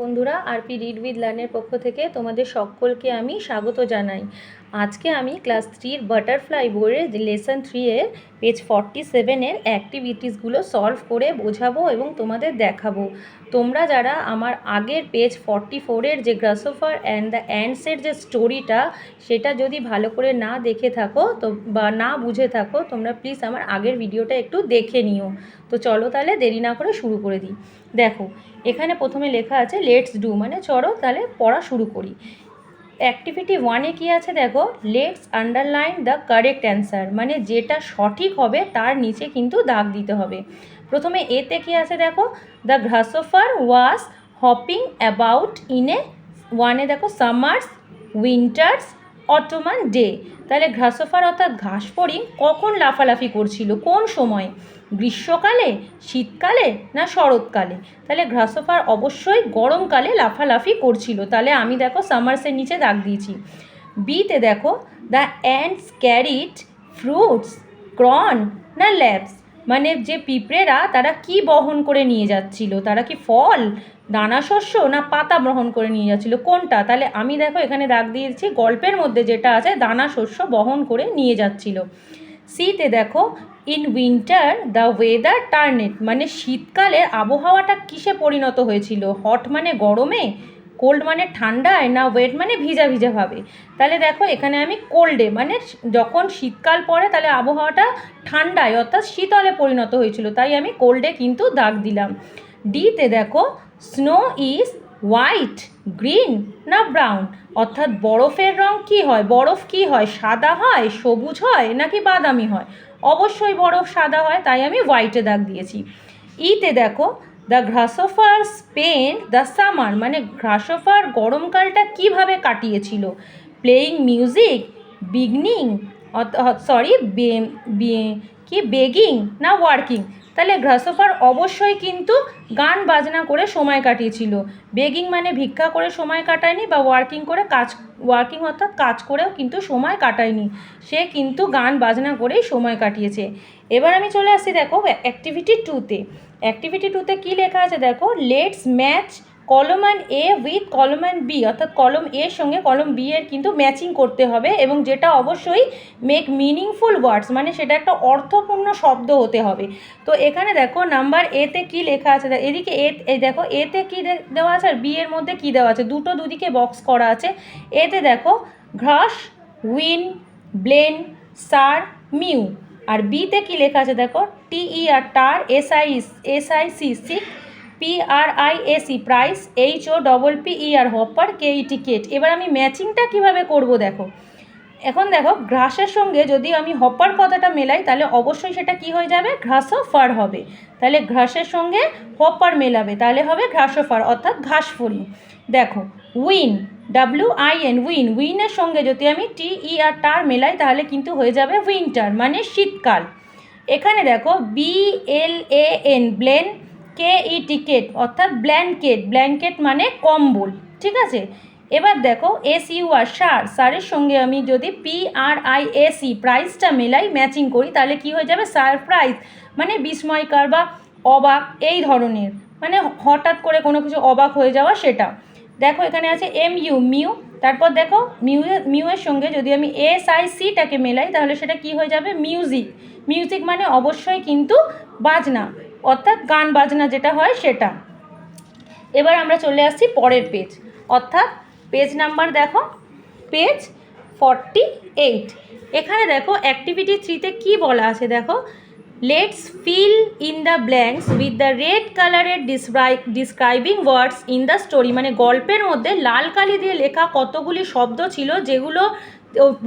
বন্ধুরা, RP read with লার্নের পক্ষ থেকে তোমাদের সকলকে আমি স্বাগত জানাই। আজকে আমি ক্লাস 3-র বাটারফ্লাই বইয়ের লেসন 3-এর পেজ 47-এর অ্যাক্টিভিটিসগুলো সলভ করে বোঝাবো এবং তোমাদের দেখাবো। তোমরা যারা আমার আগের পেজ 44-এর যে গ্রাসোফার অ্যান্ড দ্য অ্যান্টসের যে স্টোরিটা, সেটা যদি ভালো করে না দেখে থাকো তো বা না বুঝে থাকো, তোমরা প্লিজ আমার আগের ভিডিওটা একটু দেখে নিও। তো চলো তাহলে দেরি না করে শুরু করে দিই। দেখো, এখানে প্রথমে লেখা আছে লেটস ডু, মানে চলো তাহলে পড়া শুরু করি। অ্যাক্টিভিটি 1-এ কী আছে দেখো, let's underline the correct answer, মানে যেটা সঠিক হবে তার নিচে কিন্তু দাগ দিতে হবে। প্রথমে এতে কী আছে দেখো, the grasshopper was hopping about in a 1-এ দেখো সামার্স, উইন্টার্স, অটোমান ডে। তাহলে গ্রাসোফার অর্থাৎ ঘাসফড়িং কখন লাফালাফি করছিল, কোন সময়? গ্রীষ্মকালে, শীতকালে না শরৎকালে? তাহলে গ্রাসোফার অবশ্যই গরমকালে লাফালাফি করছিল। তাহলে আমি দেখো সামার্সের নিচে দাগ দিয়েছি। বিতে দেখো, the ants carried fruits, corn না ল্যাবস, মানে যে পিঁপড়েরা তারা কি বহন করে নিয়ে যাচ্ছিল, তারা কি ফল, দানা শস্য না পাতা বহন করে নিয়ে যাচ্ছিল, কোনটা? তাহলে আমি দেখো এখানে দাগ দিয়েছি গল্পের মধ্যে যেটা আছে, দানা শস্য বহন করে নিয়ে যাচ্ছিল। সিতে দেখো, ইন উইন্টার দ্য ওয়েদার টার্নেড, মানে শীতকালের আবহাওয়াটা কিসে পরিণত হয়েছিল? হট মানে গরমে, কোল্ড মানে ঠান্ডায়, না ওয়েট মানে ভিজা ভিজা ভাবে? তাহলে দেখো এখানে আমি কোল্ডে, মানে যখন শীতকাল পড়ে তাহলে আবহাওয়াটা ঠান্ডায় অর্থাৎ শীতলে পরিণত হয়েছিল, তাই আমি কোল্ডে কিন্তু দাগ দিলাম। ডিতে দেখো, স্নো ইজ হোয়াইট, গ্রিন না ব্রাউন, অর্থাৎ বরফের রং কী হয়, বরফ কী হয়, সাদা হয়, সবুজ হয় নাকি বাদামি হয়? অবশ্যই বরফ সাদা হয়, তাই আমি হোয়াইটে দাগ দিয়েছি। ইতে দেখো, the grasshopper spend the summer, মানে গ্রাসোফার গরমকালটা কিভাবে কাটিয়েছিল? প্লেয়িং মিউজিক, বিগনিং বেগিং না ওয়ার্কিং? তাহলে গ্রাসোফার অবশ্যই কিন্তু গান বাজনা করে সময় কাটিয়েছিল। বেগিং মানে ভিক্ষা করে সময় কাটায়নি, বা ওয়ার্কিং অর্থাৎ কাজ করেও কিন্তু সময় কাটায়নি, সে কিন্তু গান বাজনা করেই সময় কাটিয়েছে। এবার আমি চলে আসছি দেখো অ্যাক্টিভিটি 2-তে। অ্যাক্টিভিটি 2-তে কী লেখা আছে দেখো, let's match column A with column B, অর্থাৎ কলম এর সঙ্গে কলম বি এর কিন্তু ম্যাচিং করতে হবে, এবং যেটা অবশ্যই মেক মিনিংফুল ওয়ার্ডস, মানে সেটা একটা অর্থপূর্ণ শব্দ হতে হবে। তো এখানে দেখো নাম্বার এতে কী লেখা আছে, এদিকে এই দেখো এতে কী দেওয়া আছে আর বি এর মধ্যে কী দেওয়া আছে, দুদিকে বক্স করা আছে। এতে দেখো ঘ্রাস, উইন, ব্লেন, সার, মিউ। আর বিতে কী লেখা আছে দেখো, টিই আর tar, SIC sick, PRIAC price, HOPPER hopper, KET কেট। এবার আমি ম্যাচিংটা কিভাবে করব দেখো, এখন দেখো ঘ্রাসের সঙ্গে যদি আমি হপার কথাটা মেলাই তাহলে অবশ্যই সেটা কি হয়ে যাবে, গ্রাসোফার হবে। তাহলে ঘ্রাসের সঙ্গে হপার মেলাবে তাহলে হবে গ্রাসোফার অর্থাৎ ঘাসফড়িং। দেখো উইন, WIN, উইনের সঙ্গে যদি আমি TE আর টার মেলাই তাহলে কিন্তু হয়ে যাবে উইন্টার, মানে শীতকাল। এখানে দেখো BLAN, ব্লেন, KET কেট অর্থাৎ ব্ল্যাঙ্কেট মানে কম্বল, ঠিক আছে। এবার দেখো SUR, সারের সঙ্গে আমি যদি PRIAC প্রাইসটা মেলাই, ম্যাচিং করি, তাহলে কি হয়ে যাবে, সারপ্রাইজ, মানে বিস্ময়কর বা অবাক এই ধরনের, মানে হঠাৎ করে কোনো কিছু অবাক হয়ে যাওয়া সেটা। দেখো এখানে আছে মিউ, তারপর দেখো মিউয়ের সঙ্গে যদি আমি SICটাকে মেলাই তাহলে সেটা কি হয়ে যাবে, মিউজিক মানে অবশ্যই কিন্তু বাজনা, অর্থাৎ গান বাজনা যেটা হয় সেটা। এবার আমরা চলে আসছি পরের পেজ, অর্থাৎ পেজ নাম্বার দেখো পেজ 48। এখানে দেখো অ্যাক্টিভিটি 3-তে কী বলা আছে দেখো, let's fill in the blanks with the red কালারের describing words in the story, মানে গল্পের মধ্যে লাল কালি দিয়ে লেখা কতগুলি শব্দ ছিল যেগুলো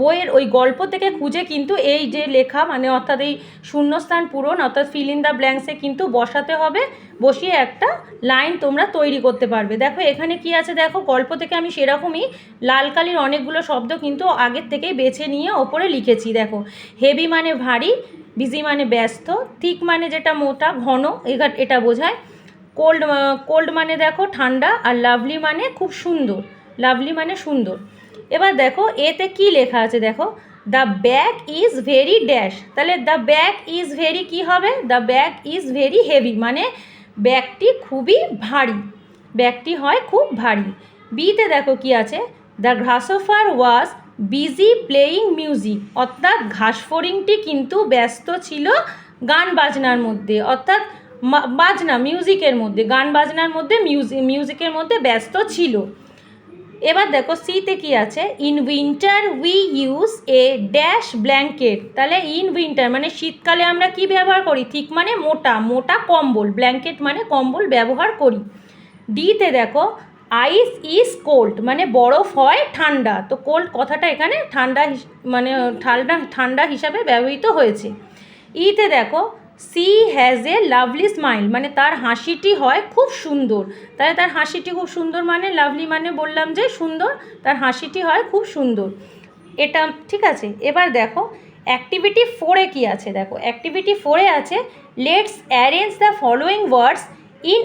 বইয়ের ওই গল্প থেকে খুঁজে কিন্তু এই যে লেখা, মানে অর্থাৎ এই শূন্যস্থান পূরণ অর্থাৎ ফিল ইন দ্য ব্ল্যাঙ্কসে কিন্তু বসাতে হবে, বসিয়ে একটা লাইন তোমরা তৈরি করতে পারবে। দেখো এখানে কি আছে দেখো, গল্প থেকে আমি সেরকমই লাল কালির অনেকগুলো শব্দ কিন্তু আগের থেকেই বেছে নিয়ে ওপরে লিখেছি। দেখো হেভি মানে ভারী, বিজি মানে ব্যস্ত, থিক মানে যেটা মোটা ঘন এটা বোঝায়, কোল্ড মানে দেখো ঠান্ডা, আর লাভলি মানে খুব সুন্দর, লাভলি মানে সুন্দর। এবার দেখো এতে কি লেখা আছে দেখো, the bag is very dash, তাহলে দ্য ব্যাগ ইজ ভেরি কী হবে, the bag is very heavy, মানে ব্যাগটি খুবই ভারী। ব্যাগটি হয় খুব ভারী। বিতে দেখো কি আছে, the grasshopper was busy playing music, অর্থাৎ ঘাসফড়িংটি কিন্তু ব্যস্ত ছিল গান বাজনার মধ্যে, অর্থাৎ বাজনা মিউজিকের মধ্যে, গান বাজনার মধ্যে মিউজিকের মধ্যে ব্যস্ত ছিল। এবার দেখো সিতে কি আছে, in winter we use a dash blanket, তাহলে ইন উইন্টার মানে শীতকালে আমরা কি ব্যবহার করি, ঠিক মানে মোটা মোটা কম্বল, ব্ল্যাঙ্কেট মানে কম্বল ব্যবহার করি। ডিতে দেখো আইস ইজ কোল্ড মানে বরফ হয় ঠান্ডা, তো কোল্ড কথাটা এখানে ঠান্ডা মানে ঠান্ডা ঠান্ডা হিসাবে ব্যবহৃত হয়েছে। ইতে দেখো she has a lovely smile মানে তার হাসিটি হয় খুব সুন্দর, তাহলে তার হাসিটি খুব সুন্দর মানে লাভলি মানে বললাম যে সুন্দর, তার হাসিটি হয় খুব সুন্দর, এটা ঠিক আছে। এবার দেখো অ্যাক্টিভিটি 4-এ কী আছে, দেখো অ্যাক্টিভিটি 4-এ আছে let's arrange the following words in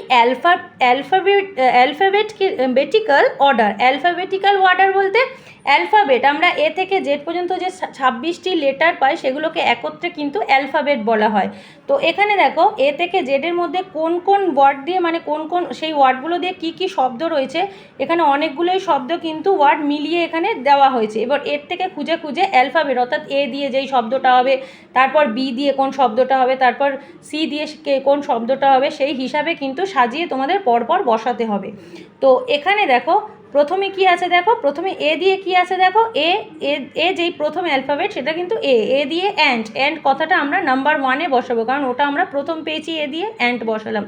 alphabetical order. Alphabetical order বলতে অ্যালফাবেট, আমরা এ থেকে জেড পর্যন্ত যে 26টি লেটার পাই সেগুলোকে একত্রে কিন্তু অ্যালফাবেট বলা হয়। তো এখানে দেখো এ থেকে জেডের মধ্যে কোন কোন ওয়ার্ড দিয়ে মানে কোন কোন সেই ওয়ার্ডগুলো দিয়ে কী কী শব্দ রয়েছে, এখানে অনেকগুলোই শব্দ কিন্তু ওয়ার্ড মিলিয়ে এখানে দেওয়া হয়েছে। এবার এর থেকে খুঁজে খুঁজে অ্যালফাবেট অর্থাৎ এ দিয়ে যেই শব্দটা হবে, তারপর বি দিয়ে কোন শব্দটা হবে, তারপর সি দিয়ে কোন শব্দটা হবে, সেই হিসাবে কিন্তু সাজিয়ে তোমাদের পরপর বসাতে হবে। তো এখানে দেখো প্রথমে কি আছে, দেখো প্রথমে এ দিয়ে কি আছে, দেখো এ এ যেই প্রথম অ্যালফাবেট সেটা কিন্তু এ দিয়ে অ্যান্ড কথাটা আমরা নাম্বার 1-এ বসাবো, কারণ ওটা আমরা প্রথম পেয়েছি, এ দিয়ে অ্যান্ড বসালাম।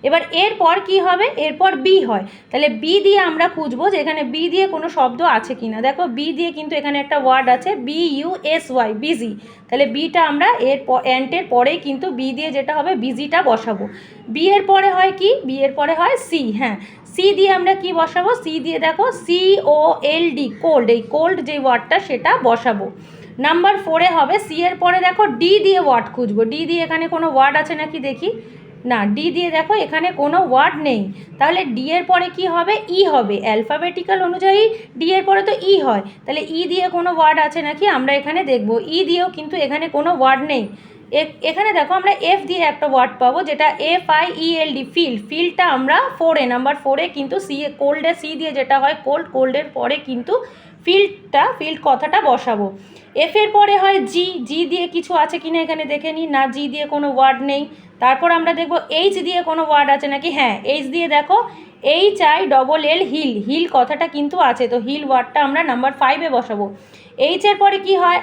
এবার এরপর কি হবে, এরপর বি হয়, তাহলে বি দিয়ে আমরা খুঁজবো যে এখানে বি দিয়ে কোনো শব্দ আছে কি না। দেখো বি দিয়ে কিন্তু এখানে একটা ওয়ার্ড আছে BUSY বিজি, তাহলে বিটা আমরা অ্যান্টের পরেই কিন্তু বি দিয়ে যেটা হবে বিজিটা বসাবো। বি এর পরে হয় কি, বি এর পরে হয় সি, হ্যাঁ সি দিয়ে আমরা কি বসাবো, সি দিয়ে দেখো COLD কোল্ড, এই কোল্ড যে ওয়ার্ডটা সেটা বসাবো। নাম্বার 4-এ হবে সি এর পরে দেখো ডি দিয়ে ওয়ার্ড খুঁজবো, ডি দিয়ে এখানে কোনো ওয়ার্ড আছে নাকি দেখি, না ডি দিয়ে দেখো এখানে কোনো ওয়ার্ড নেই, তাহলে ডি এর পরে কি হবে, ই হবে, অ্যালফাবেটিক্যাল অনুযায়ী ডি এর পরে তো ই হয়, তাহলে ই দিয়ে কোনো ওয়ার্ড আছে নাকি আমরা এখানে দেখব, ই দিয়েও কিন্তু এখানে কোনো ওয়ার্ড নেই। এখানে দেখো আমরা এফ দিয়ে একটা ওয়ার্ড পাবো, যেটা FIELD ফিল্ডটা আমরা 4-এ নাম্বার 4-এ কিন্তু কোল্ডে সি দিয়ে যেটা হয় কোল্ডের পরে কিন্তু ফিল্ড কথাটা বসাবো। এফ এর পরে হয় জি দিয়ে কিছু আছে কিনা এখানে দেখে নিই, না জি দিয়ে কোনো ওয়ার্ড নেই। তারপর আমরা দেখবো এইচ দিয়ে কোনো ওয়ার্ড আছে নাকি, হ্যাঁ এইচ দিয়ে দেখো HILL হিল কথাটা কিন্তু আছে, তো হিল ওয়ার্ডটা আমরা নাম্বার 5-এ বসাবো। এইচের পরে কি হয়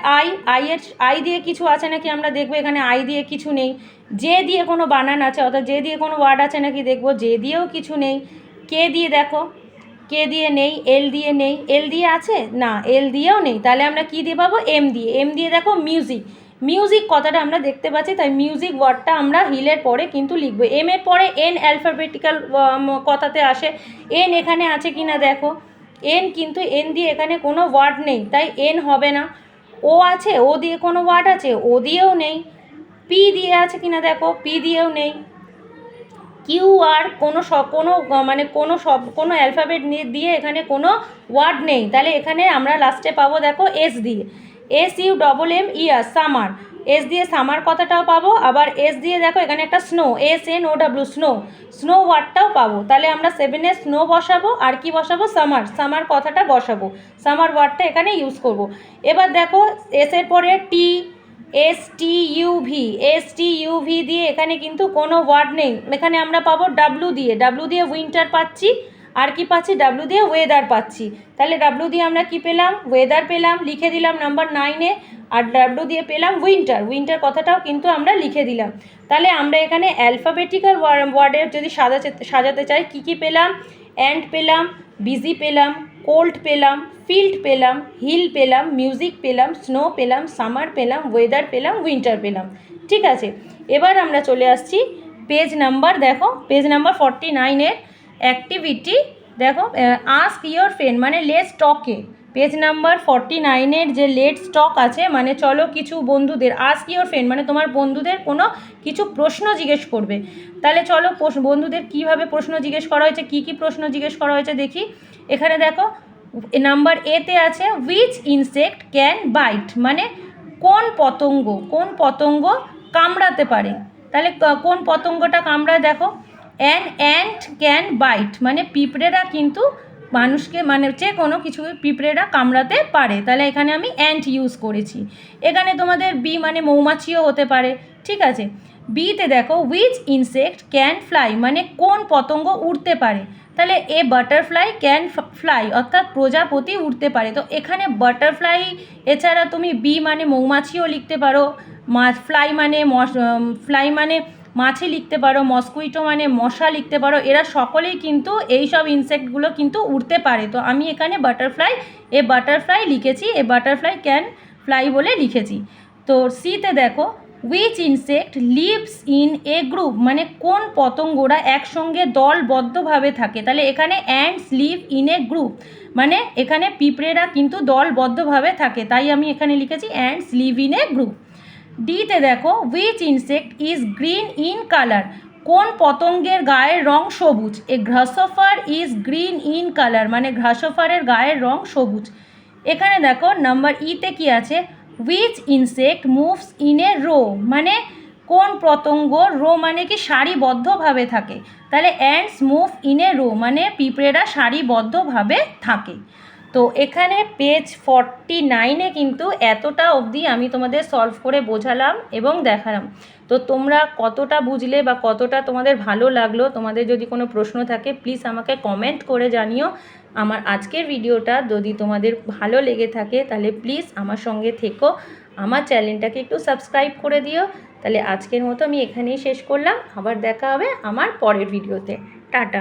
আই দিয়ে কিছু আছে নাকি আমরা দেখবো, এখানে আই দিয়ে কিছু নেই। জে দিয়ে কোনো বানান আছে অর্থাৎ জে দিয়ে কোনো ওয়ার্ড আছে নাকি দেখবো, জে দিয়েও কিছু নেই। কে দিয়ে দেখো, কে দিয়ে নেই, এল দিয়ে নেই, এল দিয়ে আছে না, এল দিয়েও নেই, তাহলে আমরা কি দিয়ে পাবো, এম দিয়ে দেখো মিউজিক কথাটা আমরা দেখতে পাচ্ছি, তাই মিউজিক ওয়ার্ডটা আমরা হিলের পরে কিন্তু লিখবো। এম এর পরে এন অ্যালফাবেটিক্যাল কথাতে আসে, এন এখানে আছে কিনা দেখো, এন কিন্তু এন দিয়ে এখানে কোনো ওয়ার্ড নেই, তাই এন হবে না। ও আছে, ও দিয়ে কোনো ওয়ার্ড আছে, ও দিয়েও নেই। পি দিয়ে আছে কিনা দেখো, পি দিয়েও নেই। কিউ আর কোনো অ্যালফাবেট দিয়ে এখানে কোনো ওয়ার্ড নেই, তাহলে এখানে আমরা লাস্টে পাবো দেখো এস দিয়ে, SUMMER সামার, এস দিয়ে সামার কথাটাও পাবো, আবার এস দিয়ে দেখো এখানে একটা স্নো SNOW স্নো ওয়ার্ডটাও পাবো, তাহলে আমরা 7-এ স্নো বসাবো, আর কি বসাবো, সামার কথাটা বসাবো, সামার ওয়ার্ডটা এখানে ইউজ করব। এবার দেখো এস এর পরে STUV দিয়ে এখানে কিন্তু কোনো ওয়ার্ড নেই, এখানে আমরা পাবো ডাব্লু দিয়ে উইন্টার পাচ্ছি, আর কি পাচ্ছি, ডাব্লু দিয়ে ওয়েদার পাচ্ছি, তাহলে ডাব্লু দিয়ে আমরা কি পেলাম, ওয়েদার পেলাম, লিখে দিলাম নাম্বার 9-এ, আর ডাব্লু দিয়ে পেলাম উইন্টার কথাটাও কিন্তু আমরা লিখে দিলাম। তাহলে আমরা এখানে অ্যালফাবেটিক্যাল ওয়ার্ডের যদি সাজাতে চাই কী কী পেলাম, অ্যান্ড পেলাম, বিজি পেলাম, কোল্ড পেলাম, ফিল্ড পেলাম, হিল পেলাম, মিউজিক পেলাম, স্নো পেলাম, সামার পেলাম, ওয়েদার পেলাম, উইন্টার পেলাম, ঠিক আছে। এবার আমরা চলে আসছি পেজ নাম্বার 49-এর অ্যাক্টিভিটি, দেখো আস্ক ইয়োর ফ্রেন্ড মানে লেটস টকে, পেজ নাম্বার 49-এর যে লেটস টক আছে মানে চলো কিছু বন্ধুদের, আস্ক ইয়োর ফ্রেন্ড মানে তোমার বন্ধুদের কোনো কিছু প্রশ্ন জিজ্ঞেস করবে, তাহলে চলো বন্ধুদের কীভাবে প্রশ্ন জিজ্ঞেস করা হয়েছে, কী কী প্রশ্ন জিজ্ঞেস করা হয়েছে দেখি। এখানে দেখো নাম্বার এতে আছে হুইচ ইনসেক্ট ক্যান বাইট মানে কোন পতঙ্গ কামড়াতে পারে, তাহলে কোন পতঙ্গটা কামড়ায় দেখো, অ্যান অ্যান্ট ক্যান বাইট, মানে পিঁপড়েরা কিন্তু মানুষকে মানে যে কোনো কিছু পিঁপড়েরা কামড়াতে পারে, তাহলে এখানে আমি অ্যান্ট ইউজ করেছি। এখানে তোমাদের বি মানে মৌমাছিও হতে পারে, ঠিক আছে। বিতে দেখো উইচ ইনসেক্ট ক্যান ফ্লাই, মানে কোন পতঙ্গ উড়তে পারে, তাহলে এ বাটারফ্লাই ক্যান ফ্লাই, অর্থাৎ প্রজাপতি উড়তে পারে। তো এখানে বাটারফ্লাই এছাড়া তুমি বি মানে মৌমাছিও লিখতে পারো, ফ্লাই মানে ফ্লাই মানে মাছি লিখতে পারো, মসকুইটো মানে মশা লিখতে পারো, এরা সকলেই কিন্তু এই সব ইনসেক্টগুলো কিন্তু উড়তে পারে। তো আমি এখানে বাটারফ্লাই লিখেছি, এ বাটারফ্লাই ক্যান ফ্লাই বলে লিখেছি। তো সিতে দেখো which insect lives in a group, মানে কোন পতঙ্গরা একসঙ্গে দলবদ্ধভাবে থাকে, তাহলে এখানে ants live in a group, মানে এখানে পিঁপড়েরা কিন্তু দলবদ্ধভাবে থাকে, তাই আমি এখানে লিখেছি ants live in a group. ডিতে দেখো which insect is green in colour, কোন পতঙ্গের গায়ের রং সবুজ, a grasshopper is green in colour, মানে গ্রাসোফারের গায়ের রং সবুজ। এখানে দেখো নাম্বার ইতে কি আছে, which insect moves in a row, মানে কোন পতঙ্গ রো মানে কি সারিবদ্ধভাবে থাকে, তাহলে ants move in a row, মানে পিঁপড়েরা সারিবদ্ধভাবে থাকে। তো এখানে পেজ 49-এ কিন্তু এতটা অবধি আমি তোমাদের সলভ করে বোঝালাম এবং দেখালাম। তো তোমরা কতটা বুঝলে বা কতটা তোমাদের ভালো লাগলো, তোমাদের যদি কোনো প্রশ্ন থাকে প্লিজ আমাকে কমেন্ট করে জানিও। আমার আজকের ভিডিওটা যদি তোমাদের ভালো লেগে থাকে তাহলে প্লিজ আমার সঙ্গে থেকো, আমার চ্যানেলটাকে একটু সাবস্ক্রাইব করে দিও। তাহলে আজকের মতো আমি এখানেই শেষ করলাম, আবার দেখা হবে আমার পরের ভিডিওতে। টাটা।